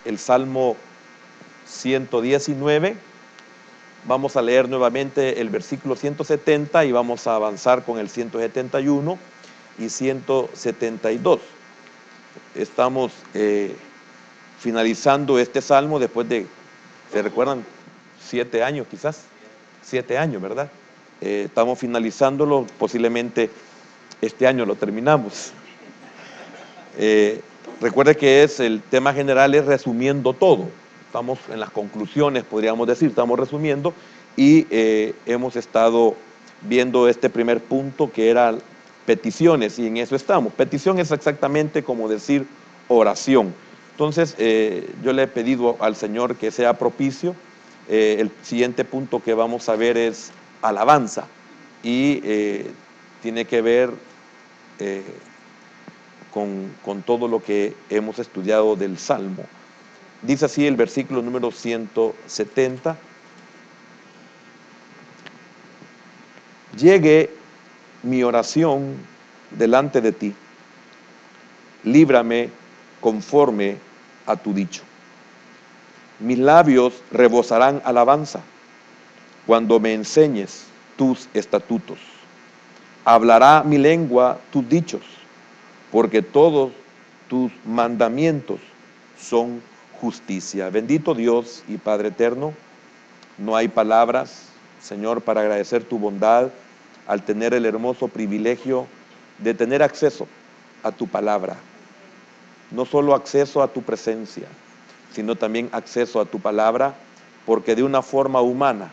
el Salmo 119. Vamos a leer nuevamente el versículo 170 y vamos a avanzar con el 171 y 172. Estamos finalizando este salmo después de, ¿se recuerdan? 7 años quizás, 7 años, ¿verdad? Estamos finalizándolo, posiblemente este año lo terminamos. Recuerde que el tema general es resumiendo todo. Estamos en las conclusiones, podríamos decir, estamos resumiendo y hemos estado viendo este primer punto que era peticiones y en eso estamos. Petición es exactamente como decir oración. Entonces yo le he pedido al Señor que sea propicio. El siguiente punto que vamos a ver es alabanza y tiene que ver con todo lo que hemos estudiado del Salmo. Dice así el versículo número 170. Llegue mi oración delante de ti, líbrame conforme a tu dicho. Mis labios rebosarán alabanza cuando me enseñes tus estatutos. Hablará mi lengua tus dichos, porque todos tus mandamientos son justicia. Bendito Dios y Padre eterno, no hay palabras, Señor, para agradecer tu bondad al tener el hermoso privilegio de tener acceso a tu palabra. No solo acceso a tu presencia, sino también acceso a tu palabra, porque de una forma humana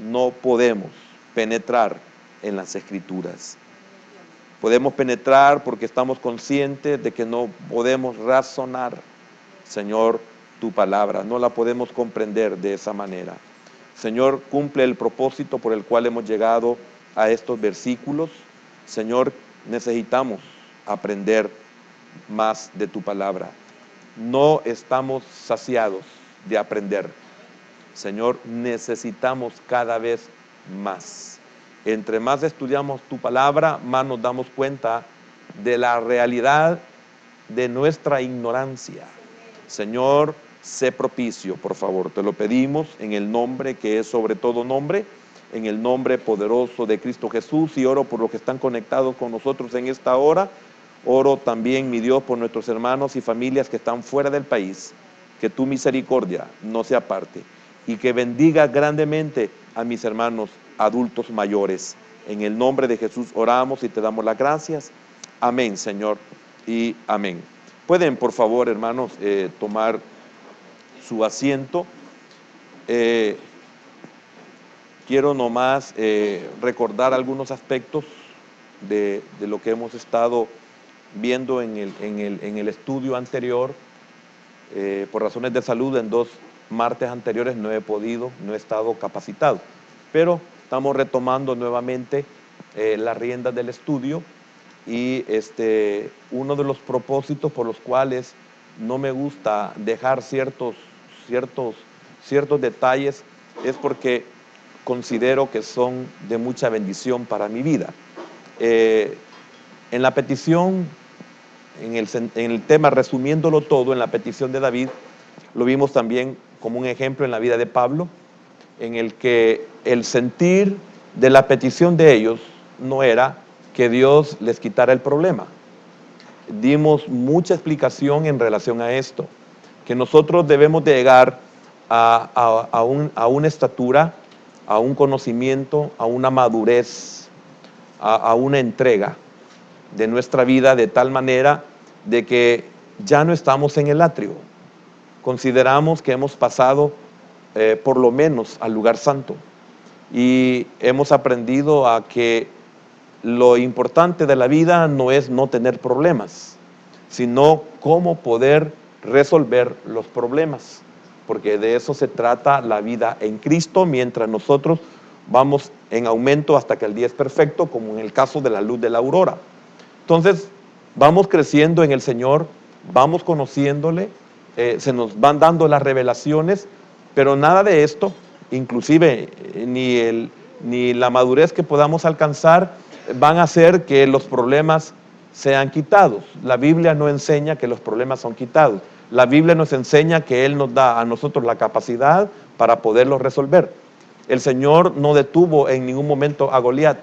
no podemos penetrar en las Escrituras. Podemos penetrar porque estamos conscientes de que no podemos razonar, Señor, tu palabra. No la podemos comprender de esa manera. Señor, cumple el propósito por el cual hemos llegado a estos versículos. Señor, necesitamos aprender más de tu palabra. No estamos saciados de aprender. Señor, necesitamos cada vez más. Entre más estudiamos tu palabra, más nos damos cuenta de la realidad de nuestra ignorancia. Señor, sé propicio, por favor, te lo pedimos en el nombre que es sobre todo nombre, en el nombre poderoso de Cristo Jesús, y oro por los que están conectados con nosotros en esta hora. Oro también, mi Dios, por nuestros hermanos y familias que están fuera del país, que tu misericordia no se aparte y que bendiga grandemente a mis hermanos adultos mayores. En el nombre de Jesús oramos y te damos las gracias. Amén, Señor, y amén. Pueden, por favor, hermanos, tomar su asiento. Quiero nomás recordar algunos aspectos de lo que hemos estado viendo en el estudio anterior. Por razones de salud, en 2 martes anteriores no he estado capacitado, pero estamos retomando nuevamente las riendas del estudio y uno de los propósitos por los cuales no me gusta dejar ciertos detalles es porque considero que son de mucha bendición para mi vida. En la petición, en el tema resumiéndolo todo, en la petición de David, lo vimos también como un ejemplo en la vida de Pablo, en el que el sentir de la petición de ellos no era que Dios les quitara el problema. Dimos mucha explicación en relación a esto, que nosotros debemos de llegar a una estatura, a un conocimiento, a una madurez, a una entrega de nuestra vida de tal manera de que ya no estamos en el atrio. Consideramos que hemos pasado por lo menos al lugar santo y hemos aprendido a que lo importante de la vida no es no tener problemas, sino cómo poder resolver los problemas, porque de eso se trata la vida en Cristo, mientras nosotros vamos en aumento hasta que el día es perfecto, como en el caso de la luz de la aurora. Entonces, vamos creciendo en el Señor, vamos conociéndole, se nos van dando las revelaciones, pero nada de esto, inclusive ni la madurez que podamos alcanzar, van a hacer que los problemas sean quitados. La Biblia no enseña que los problemas son quitados. la Biblia nos enseña que Él nos da a nosotros la capacidad para poderlo resolver. El Señor no detuvo en ningún momento a Goliat.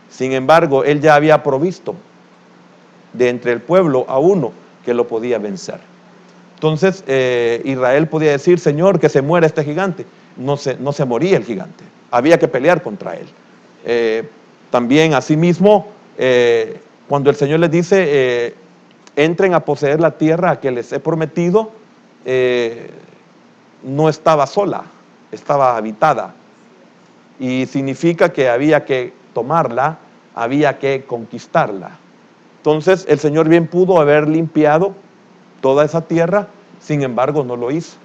Sin embargo, Él ya había provisto de entre el pueblo a uno que lo podía vencer. Entonces Israel podía decir: Señor, que se muera este gigante. No se moría el gigante, había que pelear contra él. También asimismo, cuando el Señor les dice: entren a poseer la tierra que les he prometido, no estaba sola, estaba habitada, y significa que había que tomarla, había que conquistarla. Entonces el Señor bien pudo haber limpiado toda esa tierra, sin embargo no lo hizo.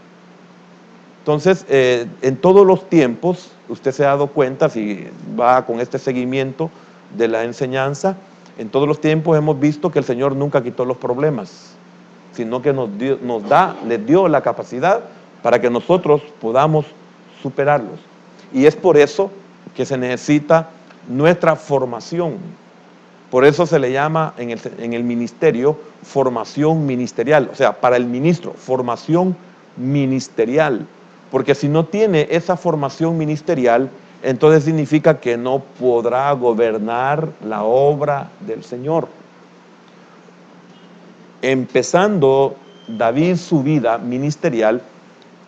Entonces en todos los tiempos, usted se ha dado cuenta, si va con este seguimiento de la enseñanza, en todos los tiempos hemos visto que el Señor nunca quitó los problemas, sino que les dio la capacidad para que nosotros podamos superarlos. Y es por eso que se necesita nuestra formación. Por eso se le llama en el ministerio formación ministerial, o sea, para el ministro, formación ministerial. Porque si no tiene esa formación ministerial, entonces significa que no podrá gobernar la obra del Señor. Empezando David su vida ministerial,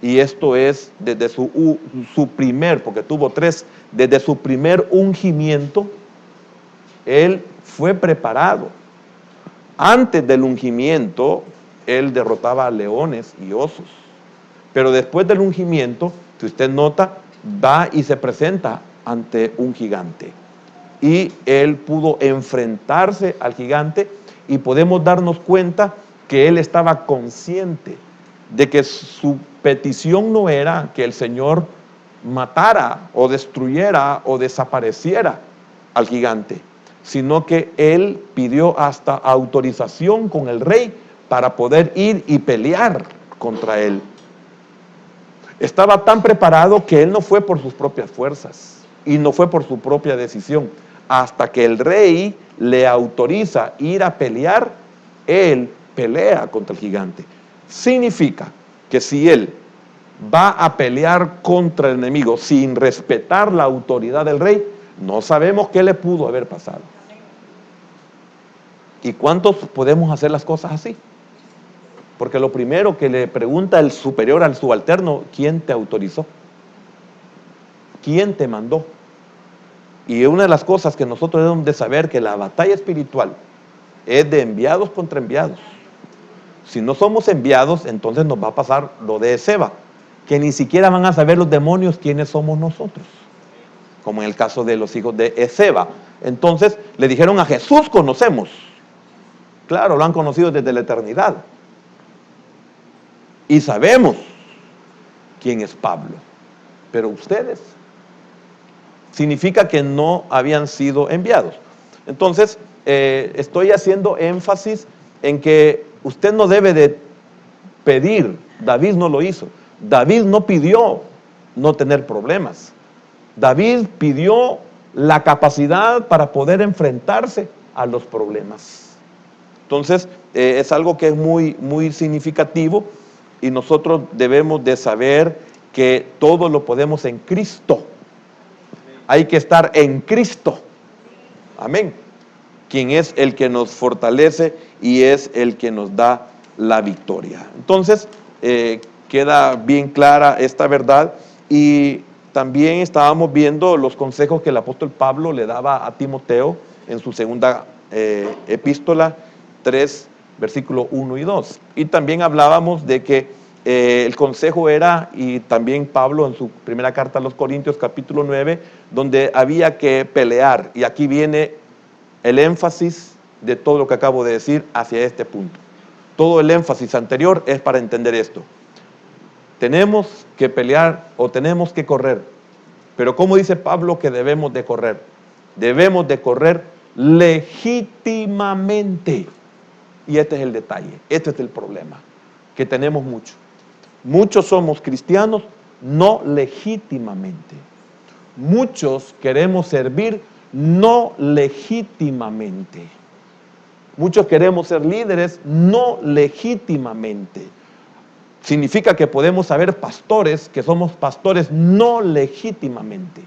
y esto es desde su primer, porque tuvo 3, desde su primer ungimiento, él fue preparado. Antes del ungimiento, él derrotaba a leones y osos. Pero después del ungimiento, si usted nota, va y se presenta ante un gigante. Y él pudo enfrentarse al gigante, y podemos darnos cuenta que él estaba consciente de que su petición no era que el Señor matara o destruyera o desapareciera al gigante, sino que él pidió hasta autorización con el rey para poder ir y pelear contra él. Estaba tan preparado que él no fue por sus propias fuerzas y no fue por su propia decisión. Hasta que el rey le autoriza ir a pelear, él pelea contra el gigante. Significa que si él va a pelear contra el enemigo sin respetar la autoridad del rey, no sabemos qué le pudo haber pasado. ¿Y cuántos podemos hacer las cosas así? Porque lo primero que le pregunta el superior al subalterno: ¿quién te autorizó? ¿Quién te mandó? Y una de las cosas que nosotros debemos de saber, que la batalla espiritual es de enviados contra enviados. Si no somos enviados, entonces nos va a pasar lo de Ezeba, que ni siquiera van a saber los demonios quiénes somos nosotros, como en el caso de los hijos de Ezeba. Entonces le dijeron: a Jesús conocemos. Claro, lo han conocido desde la eternidad. Y sabemos quién es Pablo. Pero ustedes, significa que no habían sido enviados. Entonces, estoy haciendo énfasis en que usted no debe de pedir. David no lo hizo. David no pidió no tener problemas. David pidió la capacidad para poder enfrentarse a los problemas. Entonces, es algo que es muy, muy significativo, y nosotros debemos de saber que todo lo podemos en Cristo. Hay que estar en Cristo. Amén. Quien es el que nos fortalece y es el que nos da la victoria. Entonces, queda bien clara esta verdad. Y también estábamos viendo los consejos que el apóstol Pablo le daba a Timoteo en su segunda epístola 3, versículo 1 y 2. Y también hablábamos de que el consejo era, y también Pablo en su primera carta a los Corintios, capítulo 9, donde había que pelear. Y aquí viene el énfasis de todo lo que acabo de decir hacia este punto. Todo el énfasis anterior es para entender esto. Tenemos que pelear o tenemos que correr. Pero ¿cómo dice Pablo que debemos de correr? Debemos de correr legítimamente. Y este es el detalle, este es el problema, que tenemos mucho. Muchos somos cristianos no legítimamente. Muchos queremos servir no legítimamente. Muchos queremos ser líderes no legítimamente. significa que podemos haber pastores que somos pastores no legítimamente.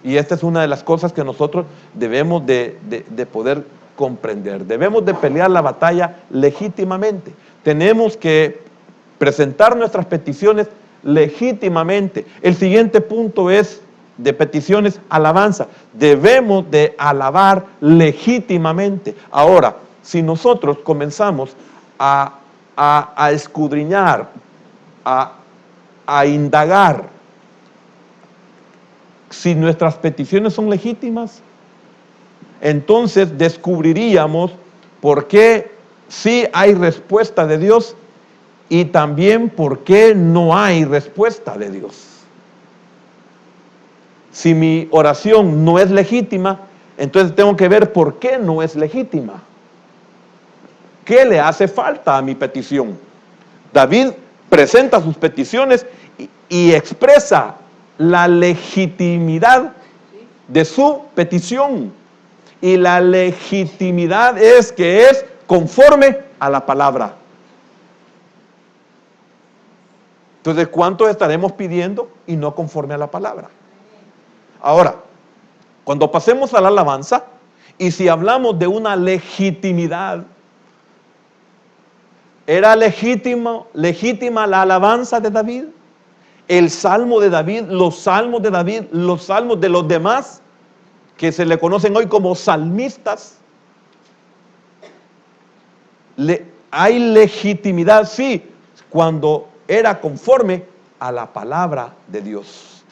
Y esta es una de las cosas que nosotros debemos de poder comprender. Debemos de pelear la batalla legítimamente. Tenemos que presentar nuestras peticiones legítimamente. El siguiente punto es de peticiones, alabanza. Debemos de alabar legítimamente. Ahora, si nosotros comenzamos a escudriñar, a indagar si nuestras peticiones son legítimas, entonces descubriríamos por qué sí hay respuesta de Dios y también por qué no hay respuesta de Dios. Si mi oración no es legítima, entonces tengo que ver por qué no es legítima. ¿Qué le hace falta a mi petición? David presenta sus peticiones y expresa la legitimidad de su petición. Y la legitimidad es que es conforme a la palabra. Entonces, ¿cuántos estaremos pidiendo y no conforme a la palabra? Ahora, cuando pasemos a la alabanza, y si hablamos de una legitimidad, ¿era legítima la alabanza de David? El salmo de David, los salmos de David, los salmos de los demás, que se le conocen hoy como salmistas. Hay legitimidad, sí, cuando era conforme a la palabra de Dios.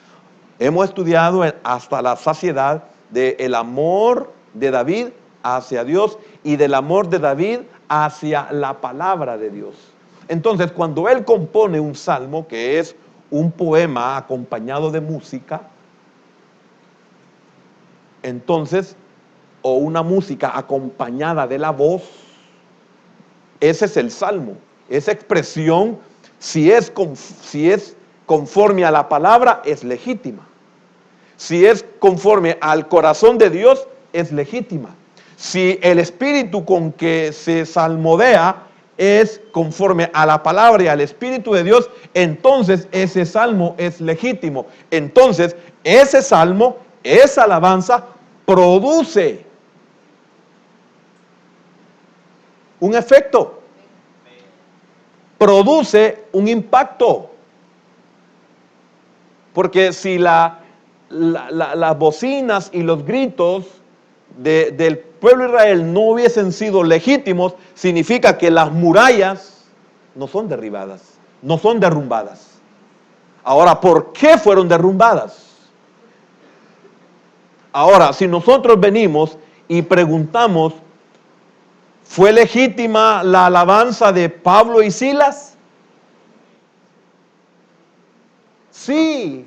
Hemos estudiado hasta la saciedad del amor de David hacia Dios y del amor de David hacia la palabra de Dios. Entonces, cuando él compone un salmo, que es un poema acompañado de música, entonces, o una música acompañada de la voz, ese es el salmo. Esa expresión, si es conforme a la palabra, es legítima. Si es conforme al corazón de Dios, es legítima. Si el espíritu con que se salmodea es conforme a la palabra y al espíritu de Dios, entonces ese salmo es legítimo. Entonces, ese salmo, esa alabanza, produce un efecto, produce un impacto. Porque si las bocinas y los gritos del pueblo de Israel no hubiesen sido legítimos, significa que las murallas no son derribadas, no son derrumbadas. Ahora, ¿por qué fueron derrumbadas? Ahora, si nosotros venimos y preguntamos, ¿fue legítima la alabanza de Pablo y Silas? Sí.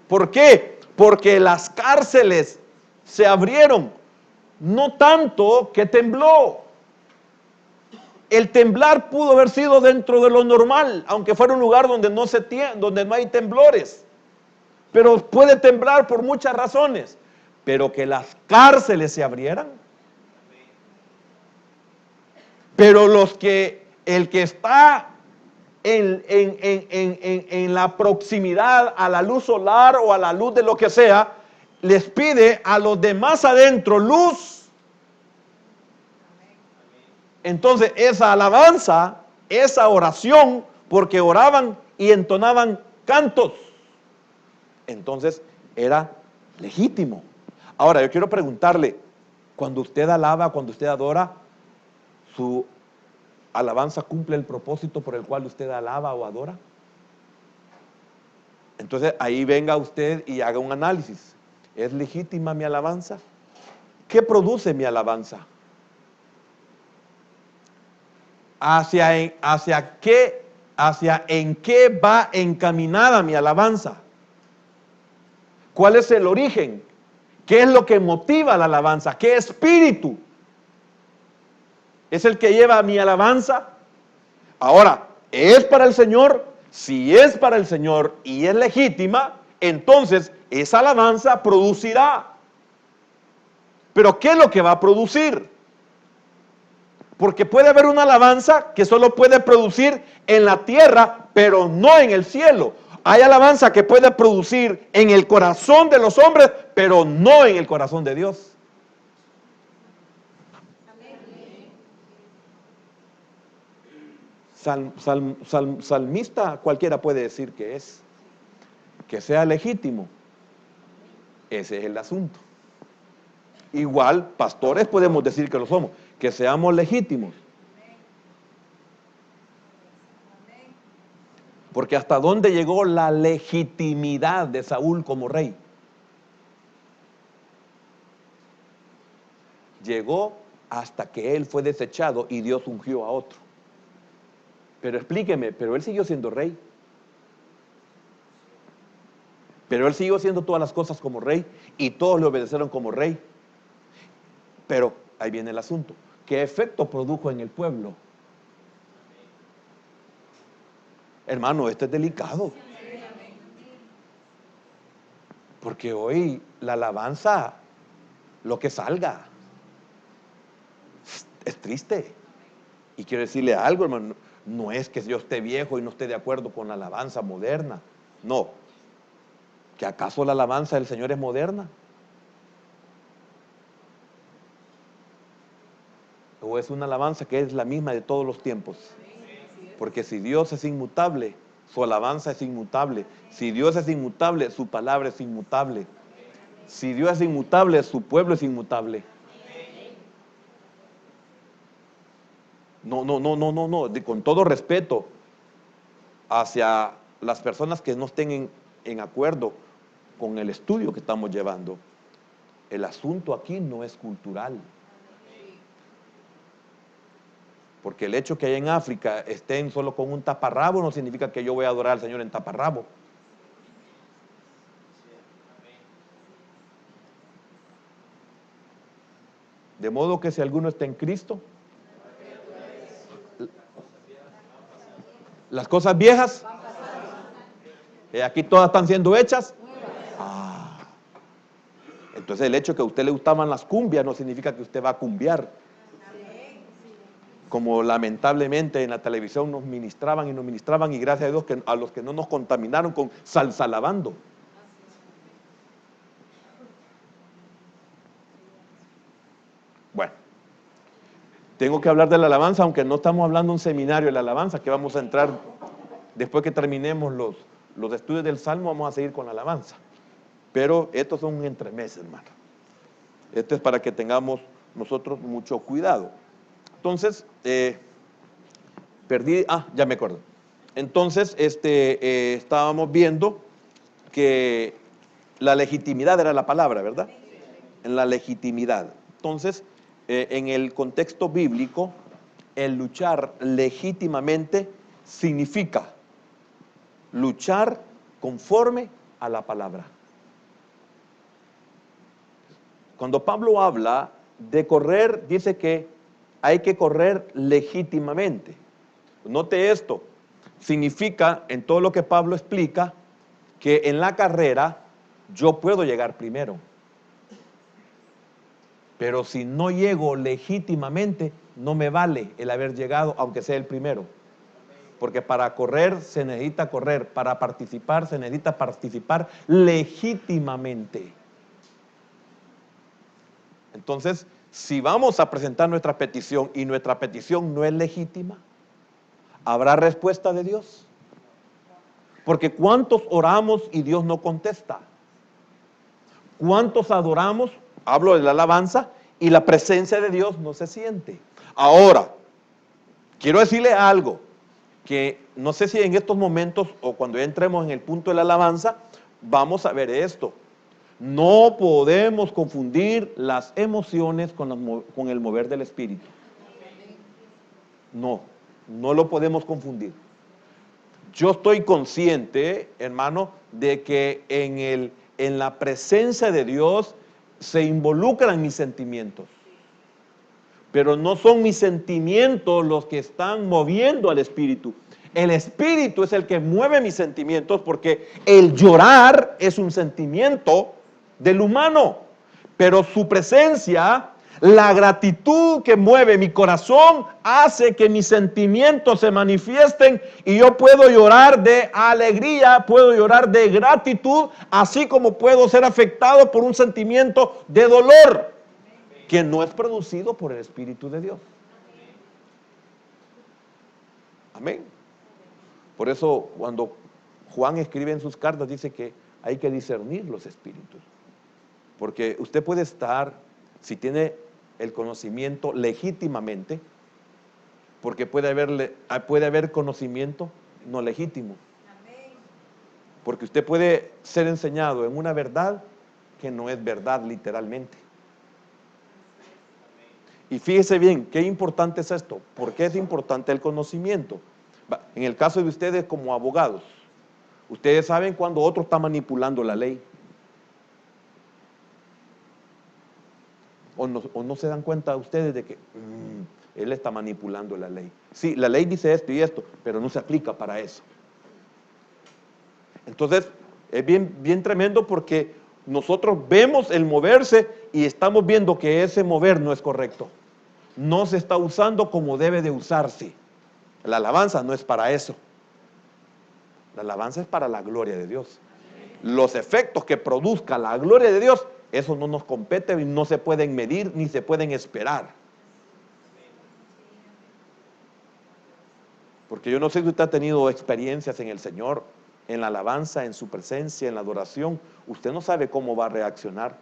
¿Por qué? Porque las cárceles se abrieron, no tanto que tembló. El temblar pudo haber sido dentro de lo normal, aunque fuera un lugar donde donde no hay temblores. Pero puede temblar por muchas razones. Pero que las cárceles se abrieran. Pero el que está en la proximidad a la luz solar o a la luz de lo que sea, les pide a los demás adentro luz. Entonces esa alabanza, esa oración, porque oraban y entonaban cantos, entonces era legítimo. Ahora yo quiero preguntarle, cuando usted alaba, cuando usted adora, ¿su alabanza cumple el propósito por el cual usted alaba o adora? Entonces ahí venga usted y haga un análisis. ¿Es legítima mi alabanza? ¿Qué produce mi alabanza? ¿Hacia en qué va encaminada mi alabanza? ¿Cuál es el origen? ¿Qué es lo que motiva la alabanza? ¿Qué espíritu es el que lleva mi alabanza? Ahora, ¿es para el Señor? Si es para el Señor y es legítima, entonces esa alabanza producirá. Pero ¿qué es lo que va a producir? Porque puede haber una alabanza que solo puede producir en la tierra, pero no en el cielo. Hay alabanza que puede producir en el corazón de los hombres, pero no en el corazón de Dios. Salmista cualquiera puede decir que es. Que sea legítimo, ese es el asunto. Igual, pastores podemos decir que lo somos, que seamos legítimos. Porque hasta dónde llegó la legitimidad de Saúl como rey. Llegó hasta que él fue desechado y Dios ungió a otro. Pero explíqueme, pero él siguió siendo rey. Pero él siguió haciendo todas las cosas como rey y todos le obedecieron como rey. Pero ahí viene el asunto. ¿Qué efecto produjo en el pueblo? Hermano, esto es delicado. Porque hoy la alabanza, lo que salga, es triste. Y quiero decirle algo, hermano, no es que yo esté viejo y no esté de acuerdo con la alabanza moderna. No. ¿Que acaso la alabanza del Señor es moderna? ¿O es una alabanza que es la misma de todos los tiempos? Porque si Dios es inmutable, su alabanza es inmutable. Si Dios es inmutable, su palabra es inmutable. Si Dios es inmutable, su pueblo es inmutable. No, con todo respeto hacia las personas que no estén en acuerdo con el estudio que estamos llevando. El asunto aquí no es cultural. Porque el hecho que allá en África estén solo con un taparrabo no significa que yo voy a adorar al Señor en taparrabo. De modo que si alguno está en Cristo, las cosas viejas, aquí todas están siendo hechas. Entonces el hecho que a usted le gustaban las cumbias no significa que usted va a cumbiar. Como lamentablemente en la televisión nos ministraban y gracias a Dios que a los que no nos contaminaron con salsa lavando. Bueno, tengo que hablar de la alabanza, aunque no estamos hablando de un seminario de la alabanza, que vamos a entrar después que terminemos los estudios del Salmo, vamos a seguir con la alabanza. Pero estos son un entremés, hermano. Esto es para que tengamos nosotros mucho cuidado. Entonces, ya me acuerdo. Entonces, estábamos viendo que la legitimidad era la palabra, ¿verdad? En la legitimidad. Entonces, en el contexto bíblico, el luchar legítimamente significa luchar conforme a la palabra. Cuando Pablo habla de correr, dice que hay que correr legítimamente. Note esto, significa en todo lo que Pablo explica que en la carrera yo puedo llegar primero. Pero si no llego legítimamente, no me vale el haber llegado, aunque sea el primero. Porque para correr se necesita correr, para participar se necesita participar legítimamente. Entonces, si vamos a presentar nuestra petición y nuestra petición no es legítima, ¿habrá respuesta de Dios? Porque ¿cuántos oramos y Dios no contesta? ¿Cuántos adoramos? Hablo de la alabanza y la presencia de Dios no se siente. Ahora, quiero decirle algo, que no sé si en estos momentos o cuando ya entremos en el punto de la alabanza, vamos a ver esto. No podemos confundir las emociones con el mover del Espíritu. No lo podemos confundir. Yo estoy consciente, hermano, de que en la presencia de Dios se involucran mis sentimientos. Pero no son mis sentimientos los que están moviendo al Espíritu. El Espíritu es el que mueve mis sentimientos, porque el llorar es un sentimiento del humano, pero su presencia La gratitud que mueve mi corazón hace que mis sentimientos se manifiesten y yo puedo llorar de alegría, puedo llorar de gratitud, así como puedo ser afectado por un sentimiento de dolor que no es producido por el Espíritu de Dios. Amén. Por eso cuando Juan escribe en sus cartas dice que hay que discernir los espíritus. Porque usted puede estar, si tiene el conocimiento legítimamente, porque puede haber conocimiento no legítimo. Porque usted puede ser enseñado en una verdad que no es verdad literalmente. Y fíjese bien, qué importante es esto. ¿Por qué es importante el conocimiento? En el caso de ustedes como abogados, ustedes saben cuando otro está manipulando la ley. ¿O no se dan cuenta ustedes de que él está manipulando la ley? Sí, la ley dice esto y esto, pero no se aplica para eso. Entonces, es bien tremendo porque nosotros vemos el moverse y estamos viendo que ese mover no es correcto. No se está usando como debe de usarse. La alabanza no es para eso. La alabanza es para la gloria de Dios. Los efectos que produzca la gloria de Dios, eso no nos compete y no se pueden medir ni se pueden esperar. Porque yo no sé si usted ha tenido experiencias en el Señor, en la alabanza, en su presencia, en la adoración. Usted no sabe cómo va a reaccionar.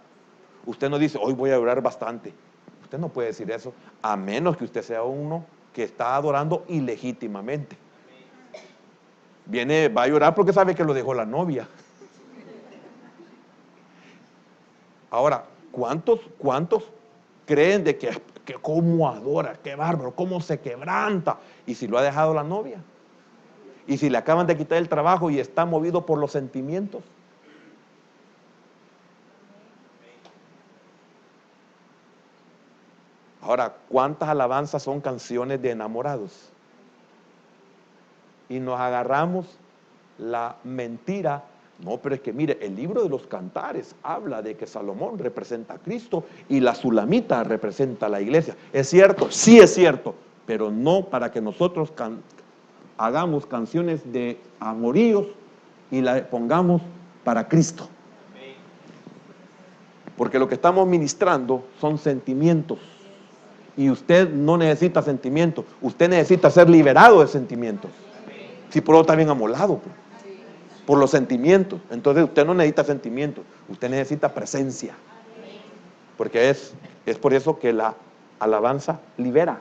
Usted no dice, hoy voy a orar bastante. Usted no puede decir eso, a menos que usted sea uno que está adorando ilegítimamente. Va a llorar porque sabe que lo dejó la novia. Ahora, ¿cuántos creen de que cómo adora, qué bárbaro, cómo se quebranta? ¿Y si lo ha dejado la novia? ¿Y si le acaban de quitar el trabajo y está movido por los sentimientos? Ahora, ¿cuántas alabanzas son canciones de enamorados? Y nos agarramos la mentira. No, pero es que mire, el libro de los Cantares habla de que Salomón representa a Cristo y la Sulamita representa a la iglesia. ¿Es cierto? Sí es cierto, pero no para que nosotros hagamos canciones de amoríos y la pongamos para Cristo. Porque lo que estamos ministrando son sentimientos. Y usted no necesita sentimientos, usted necesita ser liberado de sentimientos. Si por lo está bien amolado, pues, por los sentimientos. Entonces usted no necesita sentimientos, usted necesita presencia. Porque es por eso que la alabanza libera.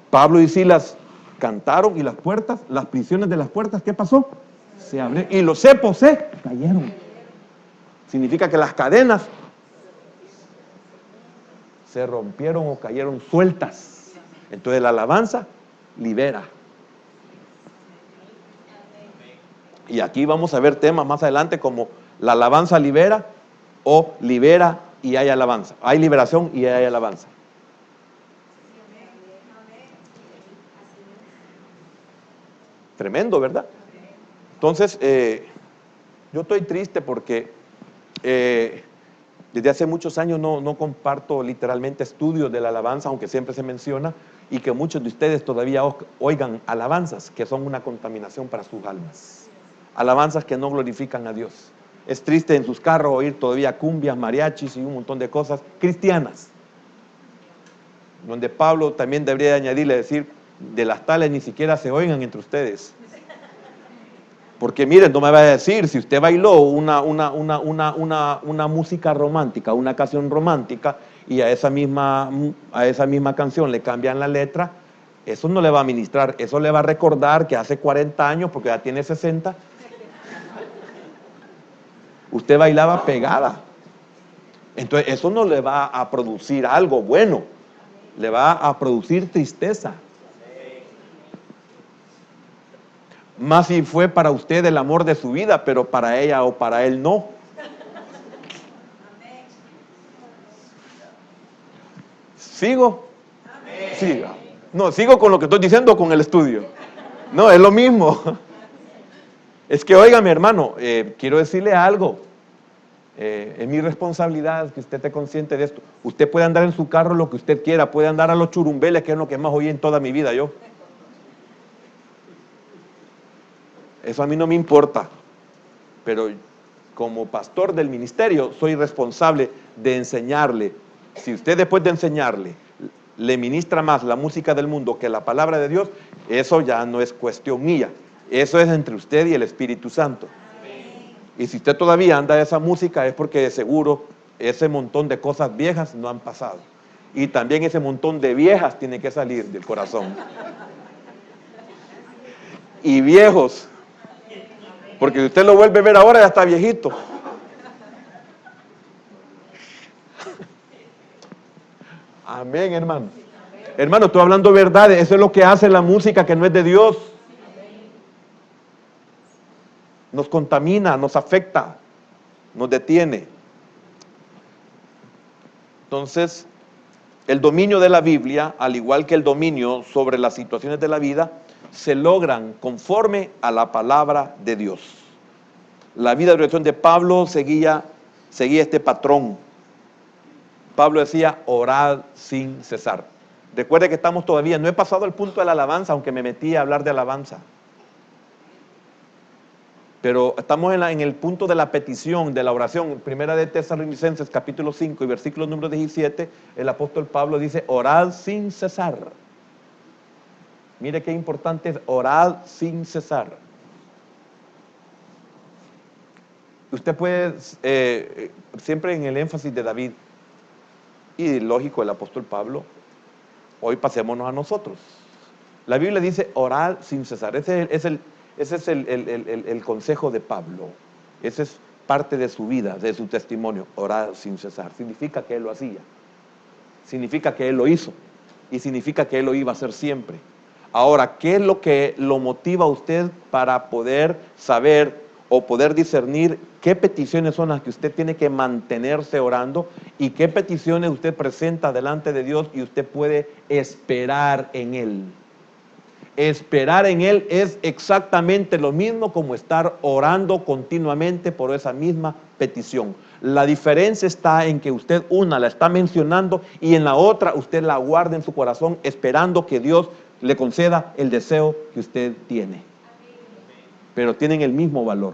Pablo y Silas cantaron y las prisiones de las puertas, ¿qué pasó? Se abrieron y los cepos se cayeron. Significa que las cadenas se rompieron o cayeron sueltas. Entonces la alabanza libera. Y aquí vamos a ver temas más adelante como la alabanza libera o libera y hay alabanza. Hay liberación y hay alabanza. Tremendo, ¿verdad? Entonces, yo estoy triste porque desde hace muchos años no comparto literalmente estudios de la alabanza, aunque siempre se menciona, y que muchos de ustedes todavía oigan alabanzas que son una contaminación para sus almas. Alabanzas que no glorifican a Dios. Es triste en sus carros oír todavía cumbias, mariachis y un montón de cosas cristianas. Donde Pablo también debería añadirle, decir, de las tales ni siquiera se oigan entre ustedes. Porque miren, no me va a decir, si usted bailó una música romántica, una canción romántica, y a esa misma canción le cambian la letra, eso no le va a ministrar, eso le va a recordar que hace 40 años, porque ya tiene 60, usted bailaba pegada. Entonces eso no le va a producir algo bueno, le va a producir tristeza. Más si fue para usted el amor de su vida, pero para ella o para él no. ¿Sigo? Siga. No, sigo con lo que estoy diciendo con el estudio. No, es lo mismo. Es que, oiga, mi hermano, quiero decirle algo. Es mi responsabilidad que usted esté consciente de esto. Usted puede andar en su carro lo que usted quiera, puede andar a los churumbeles, que es lo que más oí en toda mi vida yo. Eso a mí no me importa, pero como pastor del ministerio soy responsable de enseñarle. Si usted después de enseñarle le ministra más la música del mundo que la palabra de Dios, eso ya no es cuestión mía, eso es entre usted y el Espíritu Santo. Y si usted todavía anda esa música es porque de seguro ese montón de cosas viejas no han pasado. Y también ese montón de viejas tiene que salir del corazón. Y viejos, porque si usted lo vuelve a ver ahora ya está viejito. Amén, hermano. Hermano, estoy hablando verdades, eso es lo que hace la música que no es de Dios. Nos contamina, nos afecta, nos detiene. Entonces, el dominio de la Biblia, al igual que el dominio sobre las situaciones de la vida, se logran conforme a la palabra de Dios. La vida de oración de Pablo seguía este patrón. Pablo decía, orad sin cesar. Recuerde que estamos todavía, no he pasado al punto de la alabanza, aunque me metí a hablar de alabanza. Pero estamos en el punto de la petición, de la oración. Primera de Tesalonicenses, capítulo 5 y versículo número 17, el apóstol Pablo dice, orad sin cesar. Mire qué importante es, orad sin cesar. Usted puede, siempre en el énfasis de David, y lógico el apóstol Pablo, hoy pasémonos a nosotros. La Biblia dice, orad sin cesar. Ese es el consejo de Pablo. Ese es parte de su vida, de su testimonio. Orar sin cesar. Significa que él lo hacía. Significa que él lo hizo. Y significa que él lo iba a hacer siempre. Ahora, ¿qué es lo que lo motiva a usted para poder saber o poder discernir qué peticiones son las que usted tiene que mantenerse orando y qué peticiones usted presenta delante de Dios y usted puede esperar en Él? Esperar en Él es exactamente lo mismo como estar orando continuamente por esa misma petición. La diferencia está en que usted una la está mencionando y en la otra usted la guarda en su corazón esperando que Dios le conceda el deseo que usted tiene. Pero tienen el mismo valor.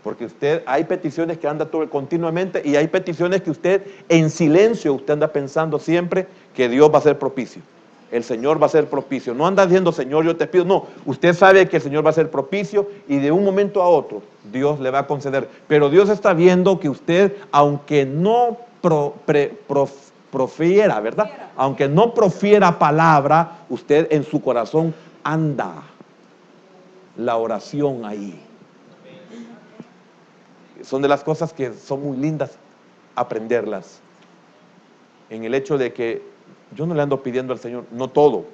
Porque usted, hay peticiones que anda todo continuamente y hay peticiones que usted en silencio, usted anda pensando siempre que Dios va a ser propicio. El Señor va a ser propicio. No anda diciendo, Señor, yo te pido. No, usted sabe que el Señor va a ser propicio y de un momento a otro Dios le va a conceder. Pero Dios está viendo que usted, aunque no profiera, ¿verdad? Aunque no profiera palabra, usted en su corazón anda la oración ahí. Son de las cosas que son muy lindas aprenderlas. En el hecho de que yo no le ando pidiendo al Señor, no todo,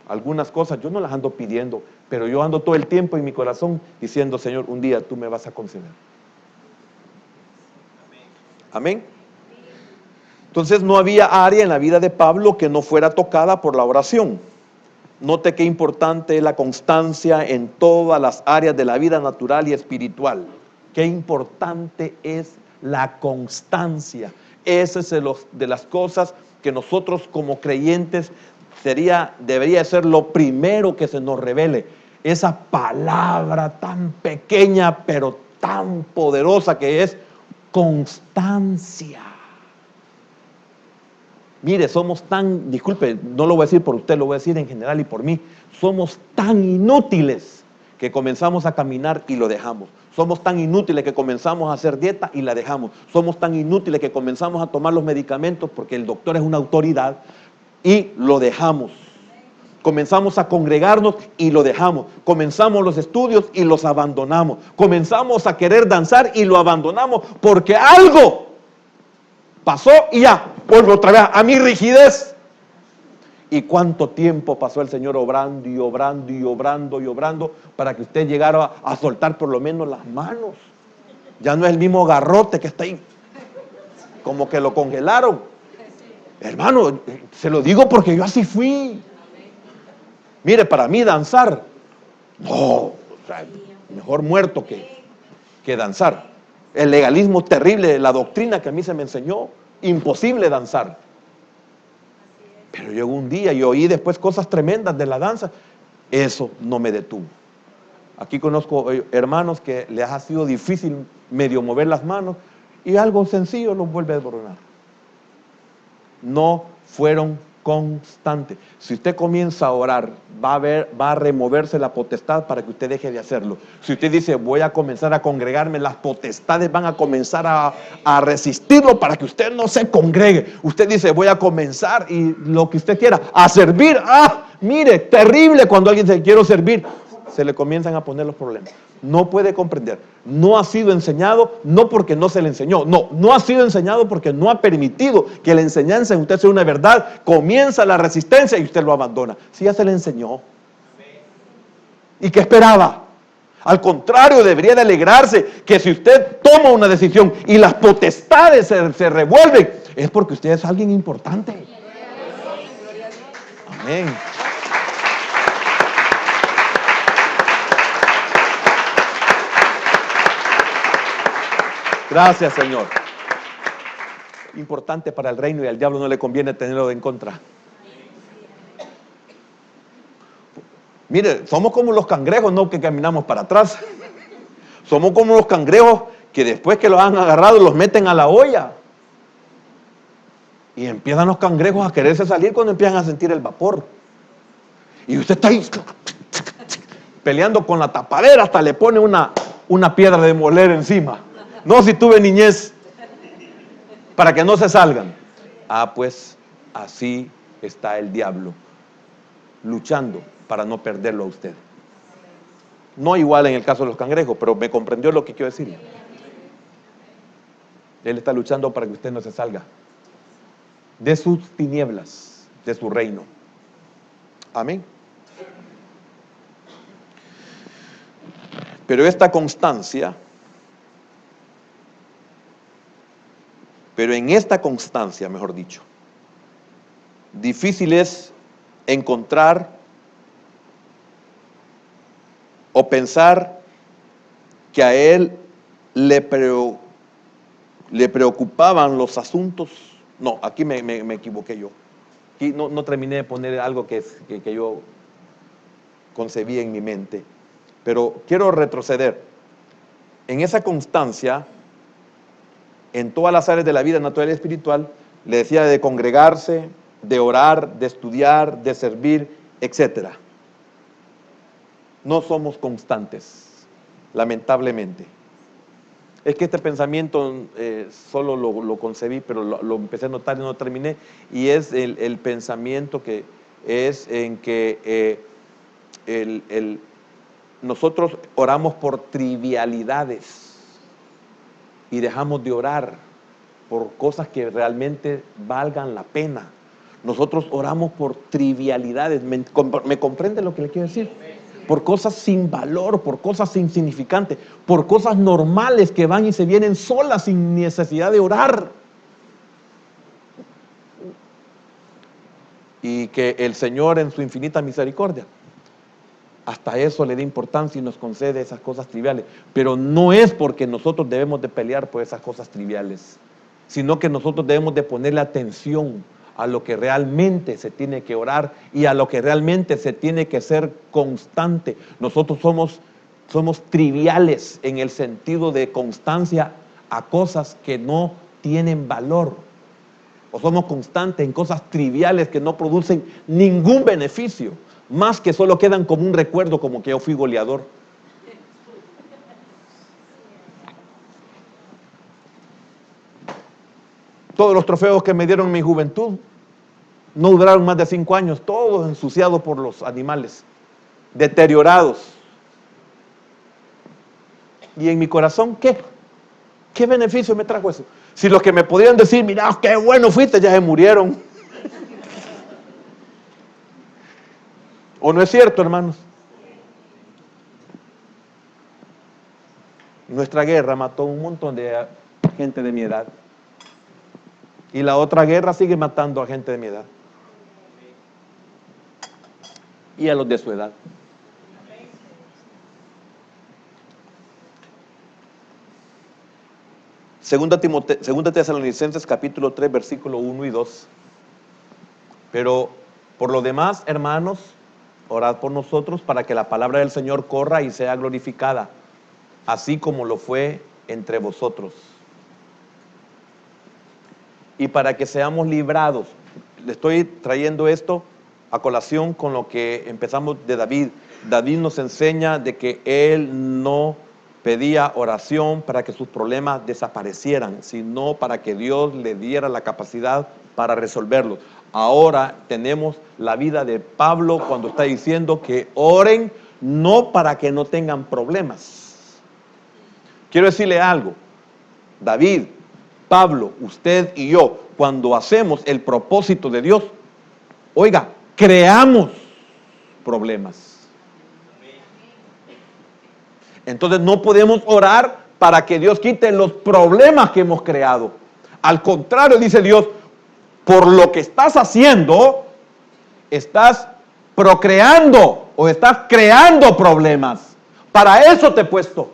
algunas cosas yo no las ando pidiendo, pero yo ando todo el tiempo en mi corazón diciendo, Señor, un día tú me vas a conceder. Amén. Entonces no había área en la vida de Pablo que no fuera tocada por la oración. Note qué importante es la constancia en todas las áreas de la vida natural y espiritual. Qué importante es la constancia. Esa es de las cosas que nosotros como creyentes debería ser lo primero que se nos revele. Esa palabra tan pequeña pero tan poderosa que es constancia. Mire, somos tan, disculpe, no lo voy a decir por usted, lo voy a decir en general y por mí. Somos tan inútiles que comenzamos a caminar y lo dejamos. Somos tan inútiles que comenzamos a hacer dieta y la dejamos. Somos tan inútiles que comenzamos a tomar los medicamentos porque el doctor es una autoridad y lo dejamos. Comenzamos a congregarnos y lo dejamos. Comenzamos los estudios y los abandonamos. Comenzamos a querer danzar y lo abandonamos porque algo pasó y ya, vuelvo otra vez a mi rigidez. ¿Y cuánto tiempo pasó el Señor obrando y obrando y obrando y obrando para que usted llegara a soltar por lo menos las manos? Ya no es el mismo garrote que está ahí, como que lo congelaron. Hermano, se lo digo porque yo así fui. Mire, para mí danzar, no, o sea, mejor muerto que danzar. el legalismo terrible, la doctrina que a mí se me enseñó, imposible danzar. Pero llegó un día y oí después cosas tremendas de la danza. Eso no me detuvo. Aquí conozco hermanos que les ha sido difícil medio mover las manos y algo sencillo los vuelve a desboronar. No fueron constantes. Si usted comienza a orar, va a removerse la potestad para que usted deje de hacerlo. Si usted dice, voy a comenzar a congregarme, las potestades van a comenzar a resistirlo para que usted no se congregue. Usted dice, voy a comenzar y lo que usted quiera, a servir. Mire, terrible cuando alguien dice, quiero servir. Se le comienzan a poner los problemas. No puede comprender. No ha sido enseñado, no porque no se le enseñó. No ha sido enseñado porque no ha permitido que la enseñanza en usted sea una verdad. Comienza la resistencia y usted lo abandona. Si ya se le enseñó. ¿Y qué esperaba? Al contrario, debería de alegrarse que si usted toma una decisión y las potestades se revuelven, es porque usted es alguien importante. Amén. Gracias, Señor. Importante para el reino y al diablo no le conviene tenerlo en contra. Mire, somos como los cangrejos, no que caminamos para atrás. Somos como los cangrejos que después que los han agarrado los meten a la olla. Y empiezan los cangrejos a quererse salir cuando empiezan a sentir el vapor. Y usted está ahí peleando con la tapadera, hasta le pone una piedra de moler encima. No, si tuve niñez, para que no se salgan. Pues así está el diablo, luchando para no perderlo a usted. No igual en el caso de los cangrejos, pero me comprendió lo que quiero decir. Él está luchando para que usted no se salga de sus tinieblas, de su reino. Amén. Pero en esta constancia, mejor dicho, difícil es encontrar o pensar que a él le preocupaban los asuntos. No, aquí me equivoqué yo. Aquí no terminé de poner algo que yo concebí en mi mente. Pero quiero retroceder. En esa constancia, en todas las áreas de la vida natural y espiritual, le decía de congregarse, de orar, de estudiar, de servir, etc. No somos constantes, lamentablemente. Es que este pensamiento solo lo concebí, pero lo empecé a notar y no terminé. Y es el pensamiento que es en que nosotros oramos por trivialidades y dejamos de orar por cosas que realmente valgan la pena. Nosotros oramos por trivialidades. ¿Me comprende lo que le quiero decir? Por cosas sin valor, por cosas insignificantes, por cosas normales que van y se vienen solas sin necesidad de orar. Y que el Señor en su infinita misericordia hasta eso le da importancia y nos concede esas cosas triviales. Pero no es porque nosotros debemos de pelear por esas cosas triviales, sino que nosotros debemos de ponerle atención a lo que realmente se tiene que orar y a lo que realmente se tiene que ser constante. Nosotros somos triviales en el sentido de constancia a cosas que no tienen valor. O somos constantes en cosas triviales que no producen ningún beneficio, más que solo quedan como un recuerdo, como que yo fui goleador. Todos los trofeos que me dieron en mi juventud no duraron más de 5 años, todos ensuciados por los animales, deteriorados. Y en mi corazón, ¿qué beneficio me trajo eso? Si los que me podían decir, mira, qué bueno fuiste, ya se murieron. ¿O no es cierto, hermanos? Nuestra guerra mató un montón de gente de mi edad. Y la otra guerra sigue matando a gente de mi edad. Y a los de su edad. Segunda Tesalonicenses capítulo 3, versículo 1 y 2. Pero por lo demás, hermanos, orad por nosotros para que la palabra del Señor corra y sea glorificada, así como lo fue entre vosotros. Y para que seamos librados. Le estoy trayendo esto a colación con lo que empezamos de David. David nos enseña de que él no pedía oración para que sus problemas desaparecieran, sino para que Dios le diera la capacidad para resolverlos. Ahora tenemos la vida de Pablo cuando está diciendo que oren no para que no tengan problemas. Quiero decirle algo, David, Pablo, usted y yo, cuando hacemos el propósito de Dios, oiga, creamos problemas. Entonces no podemos orar para que Dios quite los problemas que hemos creado. Al contrario, dice Dios, por lo que estás haciendo, estás procreando o estás creando problemas. Para eso te he puesto.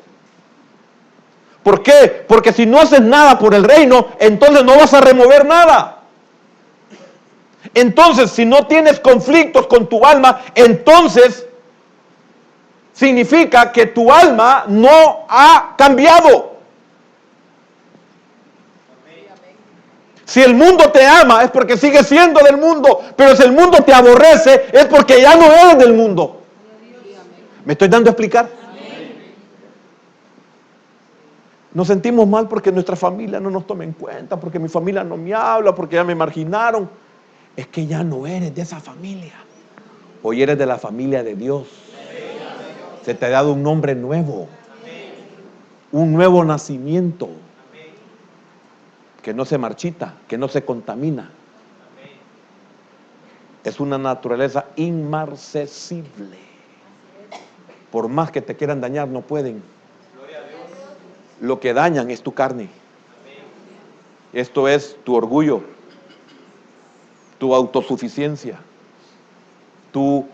¿Por qué? Porque si no haces nada por el reino, entonces no vas a remover nada. Entonces, si no tienes conflictos con tu alma, entonces significa que tu alma no ha cambiado. Si el mundo te ama es porque sigues siendo del mundo, pero si el mundo te aborrece es porque ya no eres del mundo. ¿Me estoy dando a explicar? Nos sentimos mal porque nuestra familia no nos toma en cuenta, porque mi familia no me habla, porque ya me marginaron. Es que ya no eres de esa familia. Hoy eres de la familia de Dios. Se te ha dado un nombre nuevo. Un nuevo nacimiento. Que no se marchita, que no se contamina. Es una naturaleza inmarcesible. Por más que te quieran dañar, no pueden. Lo que dañan es tu carne. Esto es tu orgullo, tu autosuficiencia, tu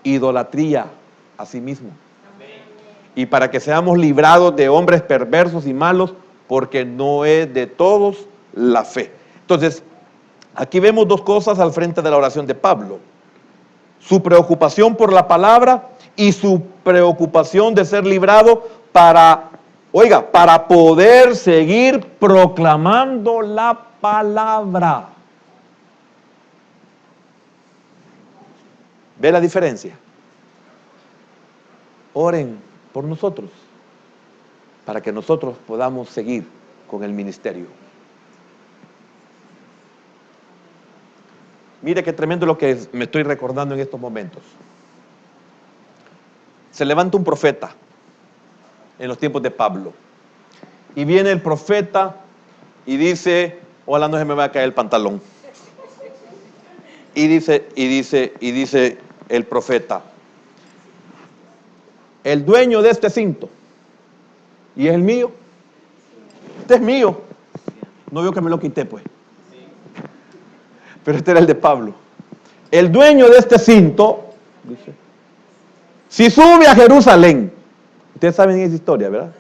idolatría a sí mismo. Y para que seamos librados de hombres perversos y malos, porque no es de todos la fe. Entonces, aquí vemos dos cosas al frente de la oración de Pablo. Su preocupación por la palabra y su preocupación de ser librado para poder seguir proclamando la palabra. ¿Ve la diferencia? Oren por nosotros, para que nosotros podamos seguir con el ministerio. Mire qué tremendo lo que me estoy recordando en estos momentos. Se levanta un profeta en los tiempos de Pablo. Y viene el profeta y dice, ojalá no se me vaya a caer el pantalón. Y dice el profeta, el dueño de este cinto, y es el mío, este es mío. No veo que me lo quité pues. Pero este era el de Pablo. El dueño de este cinto, dice, si sube a Jerusalén, ustedes saben esa historia, ¿verdad?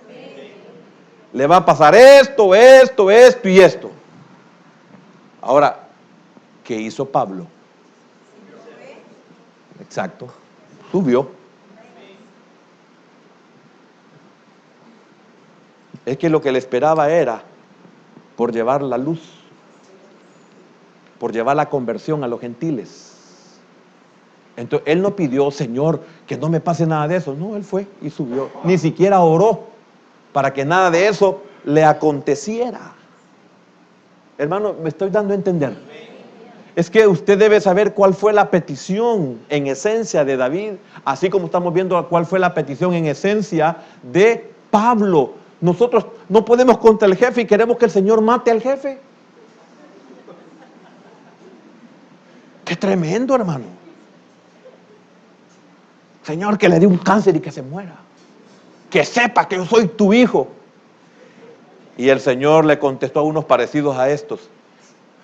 Le va a pasar esto y esto. Ahora, ¿qué hizo Pablo? Exacto, subió. Es que lo que le esperaba era por llevar la luz, por llevar la conversión a los gentiles. Entonces, él no pidió, Señor, que no me pase nada de eso. No, él fue y subió. Ni siquiera oró para que nada de eso le aconteciera. Hermano, me estoy dando a entender. Es que usted debe saber cuál fue la petición en esencia de David, así como estamos viendo cuál fue la petición en esencia de Pablo. Nosotros no podemos contra el jefe y queremos que el Señor mate al jefe. Qué tremendo, hermano. Señor, que le dé un cáncer y que se muera. Que sepa que yo soy tu hijo. Y el Señor le contestó a unos parecidos a estos: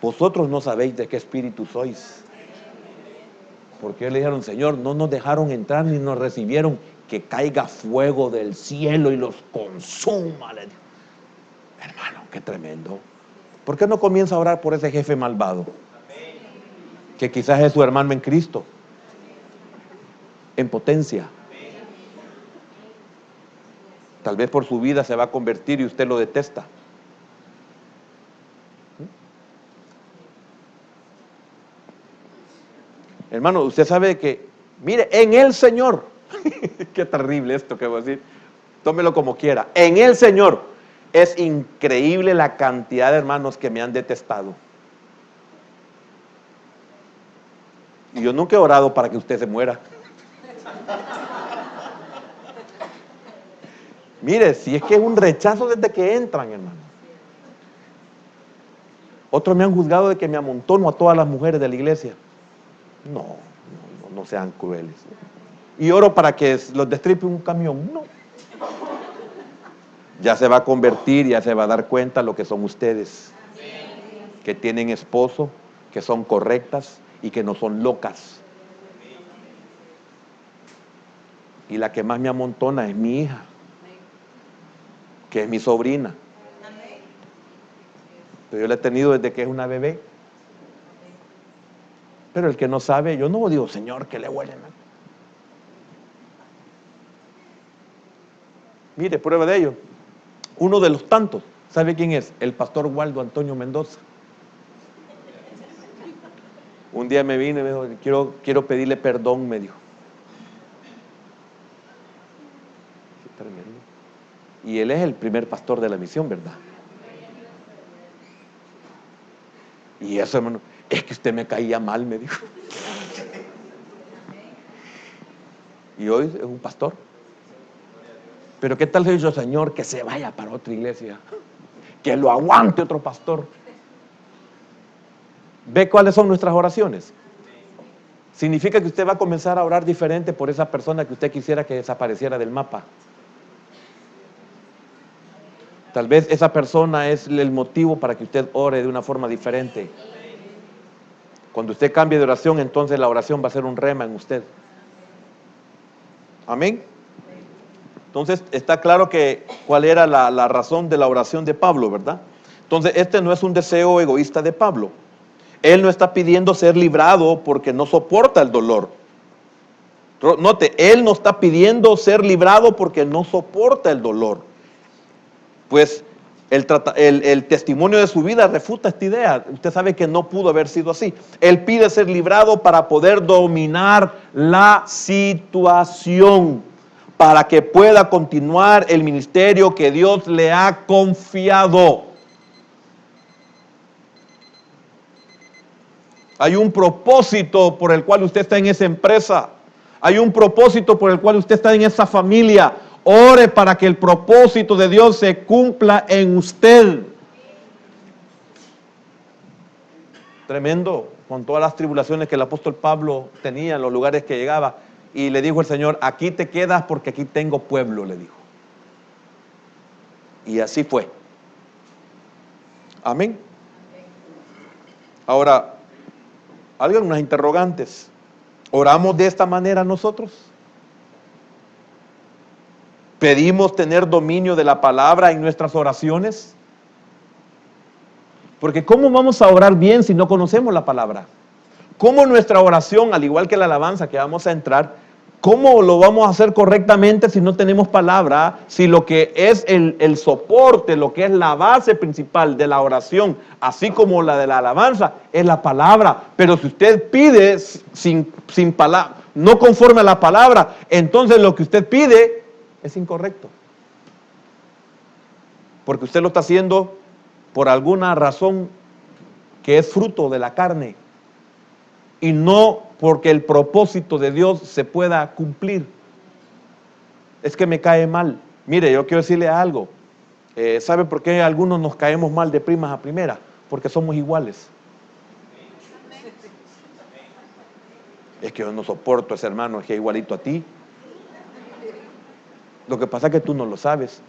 vosotros no sabéis de qué espíritu sois. Porque le dijeron, Señor, no nos dejaron entrar ni nos recibieron. Que caiga fuego del cielo y los consuma. Hermano, qué tremendo. ¿Por qué no comienza a orar por ese jefe malvado? Que quizás es su hermano en Cristo, en potencia. Tal vez por su vida se va a convertir y usted lo detesta. Hermano, usted sabe que, mire, en el Señor, qué terrible esto que voy a decir, tómelo como quiera, en el Señor es increíble la cantidad de hermanos que me han detestado. Y yo nunca he orado para que usted se muera. Mire, si es que es un rechazo desde que entran, hermano. Otros me han juzgado de que me amontono a todas las mujeres de la iglesia. No sean crueles. Y oro para que los destripe un camión. No. Ya se va a convertir, ya se va a dar cuenta lo que son ustedes. Que tienen esposo, que son correctas y que no son locas. Y la que más me amontona es mi hija, que es mi sobrina. Pero yo la he tenido desde que es una bebé. Pero el que no sabe, yo no digo, Señor, que le huelen. Mire, prueba de ello. Uno de los tantos, ¿sabe quién es? El pastor Waldo Antonio Mendoza. Un día me vino y me dijo, quiero pedirle perdón, me dijo. Qué tremendo. Y él es el primer pastor de la misión, ¿verdad? Y eso, hermano, es que usted me caía mal, me dijo. Y hoy es un pastor. Pero ¿qué tal si yo, Señor, que se vaya para otra iglesia? Que lo aguante otro pastor. ¿Ve cuáles son nuestras oraciones? Significa que usted va a comenzar a orar diferente por esa persona que usted quisiera que desapareciera del mapa. Tal vez esa persona es el motivo para que usted ore de una forma diferente. Cuando usted cambie de oración, entonces la oración va a ser un rema en usted. Amén. Entonces está claro que cuál era la razón de la oración de Pablo, ¿verdad? Entonces este no es un deseo egoísta de Pablo. Él no está pidiendo ser librado porque no soporta el dolor. Note, él no está pidiendo ser librado porque no soporta el dolor. Pues el testimonio de su vida refuta esta idea. Usted sabe que no pudo haber sido así. Él pide ser librado para poder dominar la situación, para que pueda continuar el ministerio que Dios le ha confiado. Hay un propósito por el cual usted está en esa empresa. Hay un propósito por el cual usted está en esa familia. Ore para que el propósito de Dios se cumpla en usted. Tremendo, con todas las tribulaciones que el apóstol Pablo tenía en los lugares que llegaba. Y le dijo el Señor, aquí te quedas porque aquí tengo pueblo, le dijo. Y así fue. Amén. Ahora, algunas interrogantes. ¿Oramos de esta manera nosotros? ¿Pedimos tener dominio de la palabra en nuestras oraciones? Porque ¿cómo vamos a orar bien si no conocemos la palabra? ¿Cómo nuestra oración, al igual que la alabanza que vamos a entrar, cómo lo vamos a hacer correctamente si no tenemos palabra? Si lo que es el soporte, lo que es la base principal de la oración, así como la de la alabanza, es la palabra. Pero si usted pide sin palabra, no conforme a la palabra, entonces lo que usted pide es incorrecto. Porque usted lo está haciendo por alguna razón que es fruto de la carne y no porque el propósito de Dios se pueda cumplir. Es que me cae mal. Mire, yo quiero decirle algo. ¿Sabe por qué algunos nos caemos mal de primas a primeras? Porque somos iguales. Es que yo no soporto a ese hermano, es que es igualito a ti. Lo que pasa es que tú no lo sabes.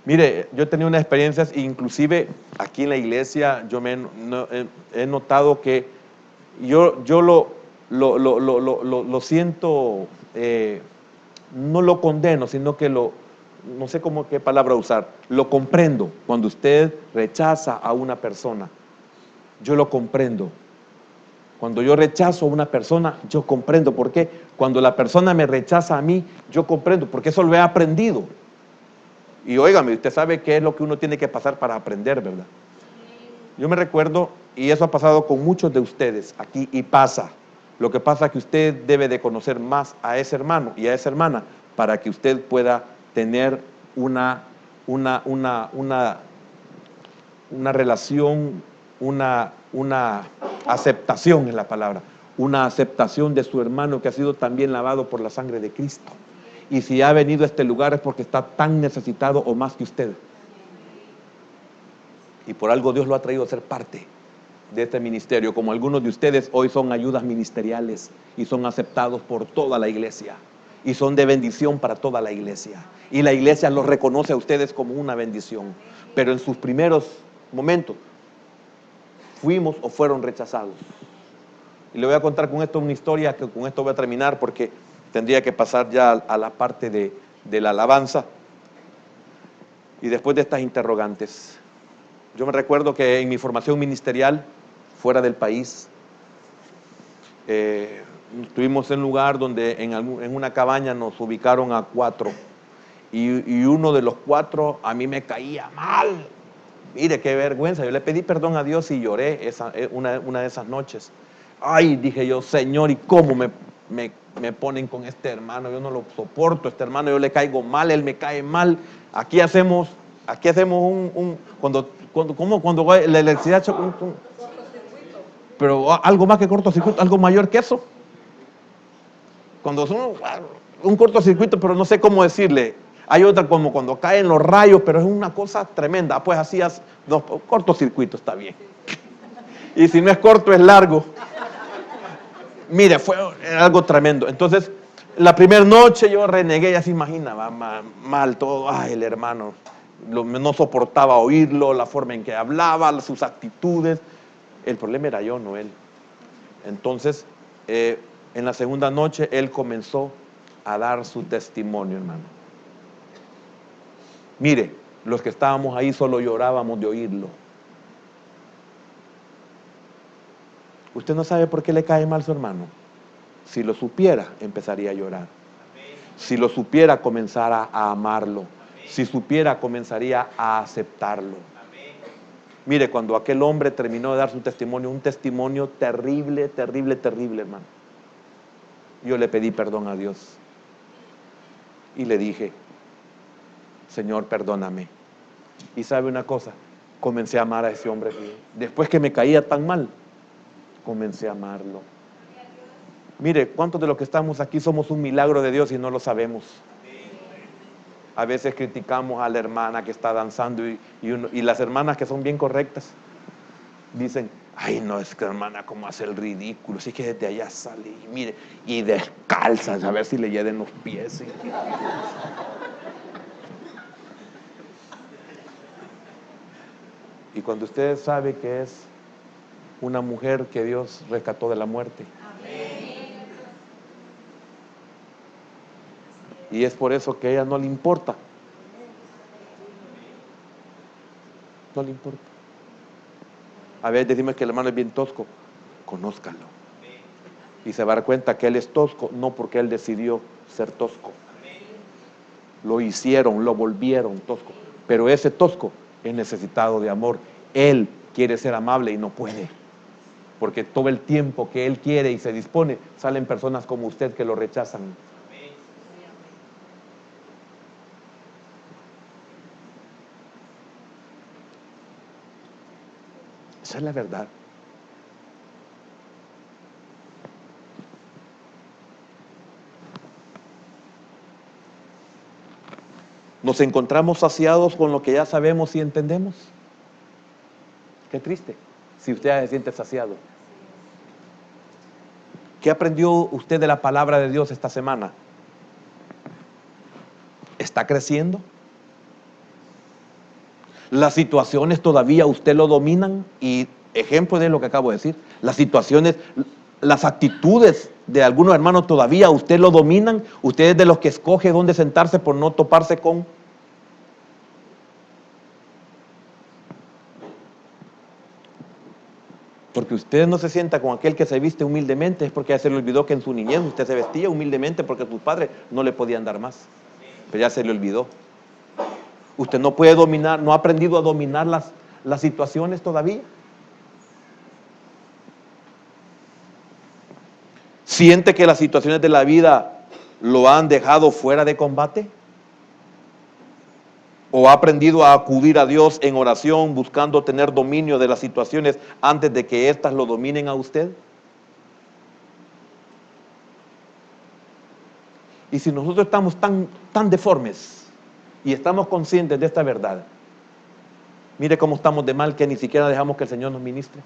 Mire, yo he tenido unas experiencias, inclusive aquí en la iglesia, yo he notado que yo lo siento, no lo condeno, sino que lo no sé cómo qué palabra usar, lo comprendo cuando usted rechaza a una persona. Yo lo comprendo. Cuando yo rechazo a una persona, yo comprendo. ¿Por qué? Cuando la persona me rechaza a mí, yo comprendo, porque eso lo he aprendido. Y óigame, usted sabe qué es lo que uno tiene que pasar para aprender, ¿verdad? Yo me recuerdo, y eso ha pasado con muchos de ustedes aquí, y pasa. Lo que pasa es que usted debe de conocer más a ese hermano y a esa hermana para que usted pueda tener una relación, una aceptación es la palabra, una aceptación de su hermano que ha sido también lavado por la sangre de Cristo. Y si ha venido a este lugar es porque está tan necesitado o más que usted. Y por algo Dios lo ha traído a ser parte de este ministerio, como algunos de ustedes hoy son ayudas ministeriales y son aceptados por toda la iglesia y son de bendición para toda la iglesia, y la iglesia los reconoce a ustedes como una bendición, pero en sus primeros momentos fuimos o fueron rechazados. Y le voy a contar con esto una historia, que con esto voy a terminar porque tendría que pasar ya a la parte de la alabanza. Y después de estas interrogantes, yo me recuerdo que en mi formación ministerial fuera del país, estuvimos en un lugar donde en una cabaña nos ubicaron a 4 y uno de los 4 a mí me caía mal. Mire qué vergüenza, yo le pedí perdón a Dios y lloré una de esas noches. Ay, dije yo, Señor, ¿y cómo me ponen con este hermano? Yo no lo soporto, este hermano, yo le caigo mal, él me cae mal. Aquí hacemos cuando la electricidad pero algo más que cortocircuito, algo mayor que eso. Cuando son un cortocircuito, pero no sé cómo decirle. Hay otra como cuando caen los rayos, pero es una cosa tremenda. Pues así, no, cortocircuito está bien. Y si no es corto, es largo. Mire, fue algo tremendo. Entonces, la primera noche yo renegué, ya se imaginaba, mal todo. Ay, el hermano, no soportaba oírlo, la forma en que hablaba, sus actitudes. El problema era yo, no él. Entonces, en la segunda noche, él comenzó a dar su testimonio, hermano. Mire, los que estábamos ahí solo llorábamos de oírlo. Usted no sabe por qué le cae mal su hermano. Si lo supiera, empezaría a llorar. Si lo supiera, comenzara a amarlo. Si supiera, comenzaría a aceptarlo. Mire, cuando aquel hombre terminó de dar su testimonio, un testimonio terrible, terrible, terrible, hermano. Yo le pedí perdón a Dios. Y le dije, Señor, perdóname. Y sabe una cosa, comencé a amar a ese hombre. Después que me caía tan mal, comencé a amarlo. Mire, ¿cuántos de los que estamos aquí somos un milagro de Dios y no lo sabemos? A veces criticamos a la hermana que está danzando y las hermanas que son bien correctas dicen, ay no, es que hermana cómo hace el ridículo, si es que desde allá sale y mire, y descalza, a ver si le hieden los pies. Y cuando usted sabe que es una mujer que Dios rescató de la muerte. Y es por eso que a ella no le importa. No le importa. A veces decimos que el hermano es bien tosco. Conózcalo. Y se va a dar cuenta que él es tosco, no porque él decidió ser tosco. Lo hicieron, lo volvieron tosco. Pero ese tosco es necesitado de amor. Él quiere ser amable y no puede. Porque todo el tiempo que él quiere y se dispone, salen personas como usted que lo rechazan. Esa es la verdad. Nos encontramos saciados con lo que ya sabemos y entendemos. Qué triste si usted ya se siente saciado. ¿Qué aprendió usted de la palabra de Dios esta semana? ¿Está creciendo? Las situaciones todavía usted lo dominan, y ejemplo de lo que acabo de decir, las situaciones, las actitudes de algunos hermanos todavía usted lo dominan. Usted es de los que escoge dónde sentarse por no toparse con Porque usted no se sienta con aquel que se viste humildemente, es porque ya se le olvidó que en su niñez usted se vestía humildemente porque sus padres no le podían dar más. Pero ya se le olvidó. Usted no puede dominar, no ha aprendido a dominar las situaciones todavía. ¿Siente que las situaciones de la vida lo han dejado fuera de combate? ¿O ha aprendido a acudir a Dios en oración buscando tener dominio de las situaciones antes de que éstas lo dominen a usted? Y si nosotros estamos tan deformes y estamos conscientes de esta verdad, mire cómo estamos de mal que ni siquiera dejamos que el Señor nos ministre.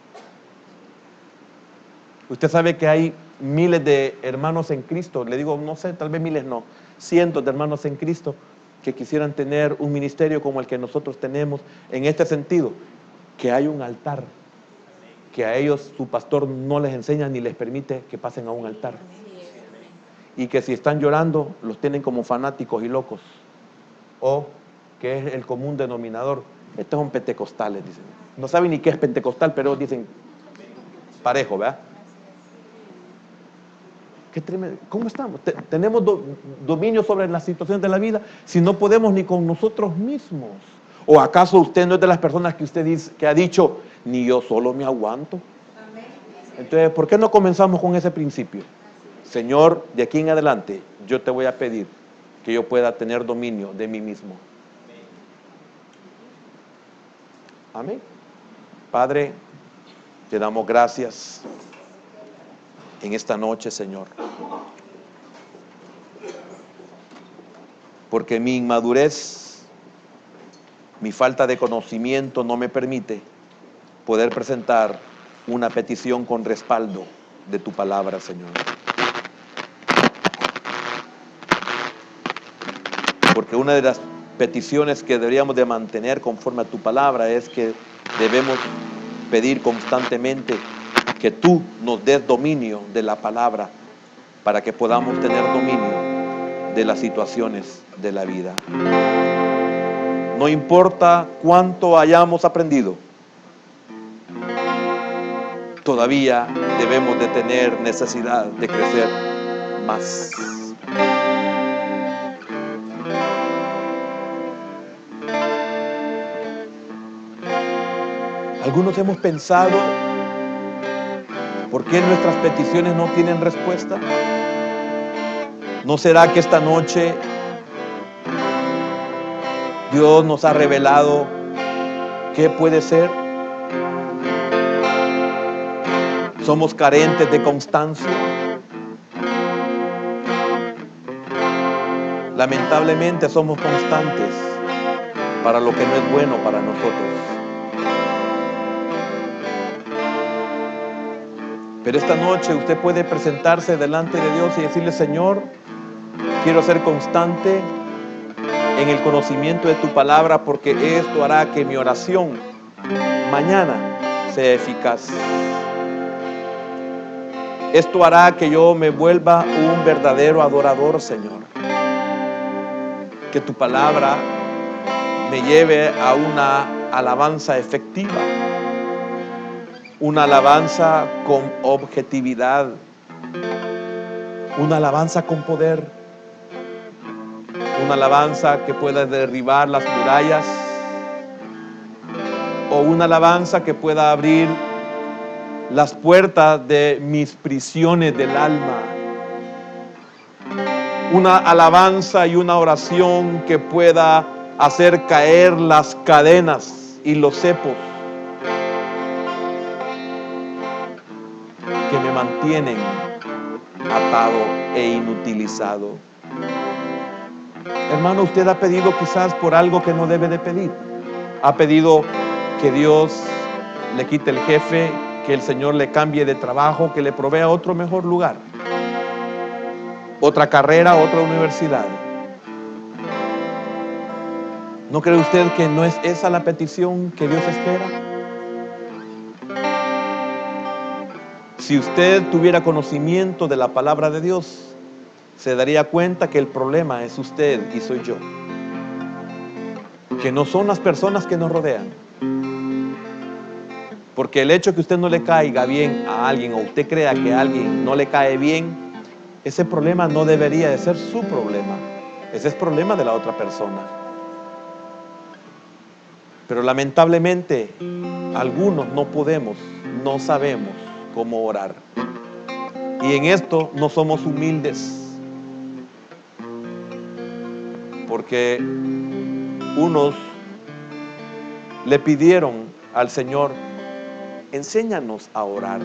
Usted sabe que hay miles de hermanos en Cristo, le digo, no sé, tal vez miles no, cientos de hermanos en Cristo que quisieran tener un ministerio como el que nosotros tenemos, en este sentido, que hay un altar, que a ellos su pastor no les enseña ni les permite que pasen a un altar. Y que si están llorando, los tienen como fanáticos y locos. O, que es el común denominador, estos son pentecostales, dicen. No saben ni qué es pentecostal, pero dicen parejo, ¿verdad? Qué tremendo. ¿Cómo estamos? Tenemos dominio sobre las situaciones de la vida si no podemos ni con nosotros mismos. ¿O acaso usted no es de las personas que usted dice, que ha dicho, ni yo solo me aguanto? Entonces, ¿por qué no comenzamos con ese principio? Señor, de aquí en adelante, yo te voy a pedir que yo pueda tener dominio de mí mismo. Amén. Padre, te damos gracias en esta noche, Señor, porque mi inmadurez, mi falta de conocimiento no me permite poder presentar una petición con respaldo de tu palabra, Señor. Porque una de las peticiones que deberíamos de mantener conforme a tu palabra es que debemos pedir constantemente que tú nos des dominio de la palabra para que podamos tener dominio de las situaciones de la vida. No importa cuánto hayamos aprendido, todavía debemos de tener necesidad de crecer más. Algunos hemos pensado, ¿por qué nuestras peticiones no tienen respuesta? ¿No será que esta noche Dios nos ha revelado qué puede ser? Somos carentes de constancia. Lamentablemente somos constantes para lo que no es bueno para nosotros. Pero esta noche usted puede presentarse delante de Dios y decirle, Señor, quiero ser constante en el conocimiento de tu palabra porque esto hará que mi oración mañana sea eficaz. Esto hará que yo me vuelva un verdadero adorador, Señor. Que tu palabra me lleve a una alabanza efectiva. Una alabanza con objetividad, una alabanza con poder, una alabanza que pueda derribar las murallas, o una alabanza que pueda abrir las puertas de mis prisiones del alma, una alabanza y una oración que pueda hacer caer las cadenas y los cepos que me mantienen atado e inutilizado. Hermano, usted ha pedido quizás por algo que no debe de pedir. Ha pedido que Dios le quite el jefe, que el Señor le cambie de trabajo, que le provea otro mejor lugar, otra carrera, otra universidad. ¿No cree usted que no es esa la petición que Dios espera? Si usted tuviera conocimiento de la palabra de Dios, se daría cuenta que el problema es usted y soy yo. Que no son las personas que nos rodean. Porque el hecho de que usted no le caiga bien a alguien, o usted crea que a alguien no le cae bien, ese problema no debería de ser su problema. Ese es problema de la otra persona. Pero lamentablemente, algunos no podemos, no sabemos cómo orar. Y en esto no somos humildes. Porque unos le pidieron al Señor, enséñanos a orar.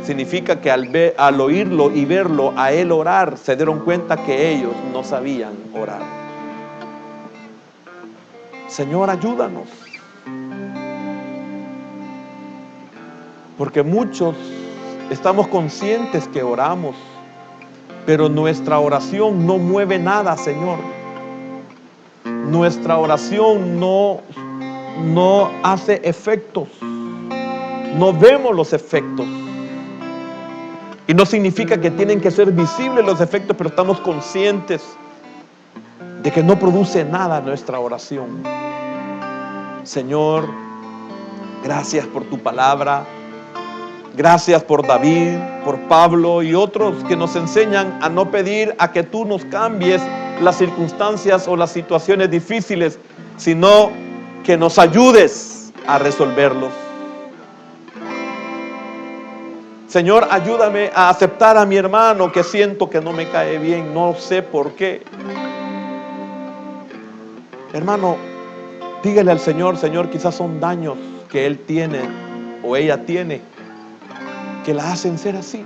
Significa que al oírlo y verlo a Él orar, se dieron cuenta que ellos no sabían orar. Señor, ayúdanos. Porque muchos estamos conscientes que oramos, pero nuestra oración no mueve nada, Señor. Nuestra oración no hace efectos. No vemos los efectos. Y no significa que tienen que ser visibles los efectos, pero estamos conscientes de que no produce nada nuestra oración. Señor, gracias por tu palabra. Gracias por David, por Pablo y otros que nos enseñan a no pedir a que tú nos cambies las circunstancias o las situaciones difíciles, sino que nos ayudes a resolverlos. Señor, ayúdame a aceptar a mi hermano que siento que no me cae bien, no sé por qué. Hermano, dígale al Señor, Señor, quizás son daños que él tiene o ella tiene que la hacen ser así.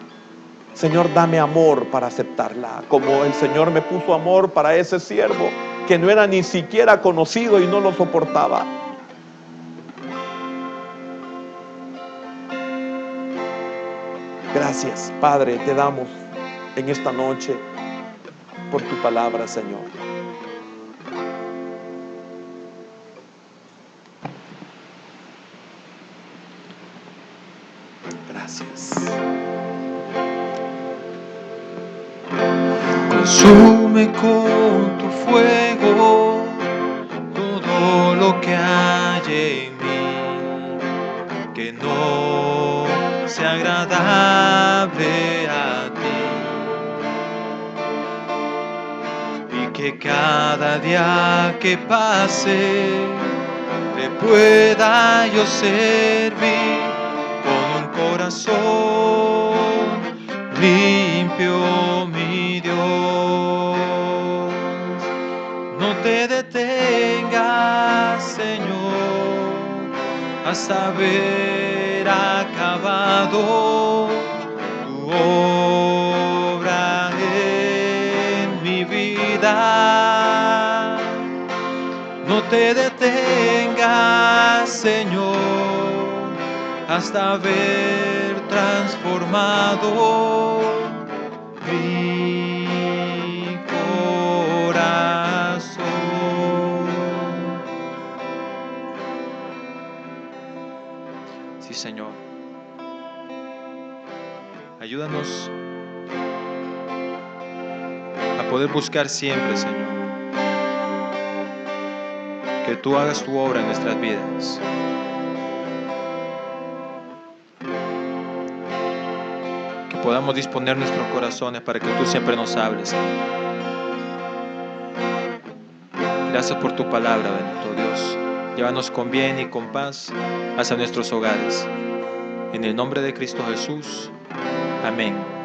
Señor, dame amor para aceptarla, como el Señor me puso amor para ese siervo que no era ni siquiera conocido y no lo soportaba. Gracias, Padre, te damos en esta noche por tu palabra, Señor. Gracias. Consume con tu fuego todo lo que hay en mí, que no sea agradable a ti, y que cada día que pase te pueda yo servir con un corazón limpio, mi Dios. No te detengas, Señor, hasta haber acabado tu obra en mi vida. No te detengas, Señor, hasta haber transformado mi corazón. Sí, Señor. Ayúdanos a poder buscar siempre, Señor, que tú hagas tu obra en nuestras vidas. Que podamos disponer nuestros corazones para que tú siempre nos hables, Señor. Gracias por tu palabra, bendito Dios. Llévanos con bien y con paz hacia nuestros hogares. En el nombre de Cristo Jesús. Amén.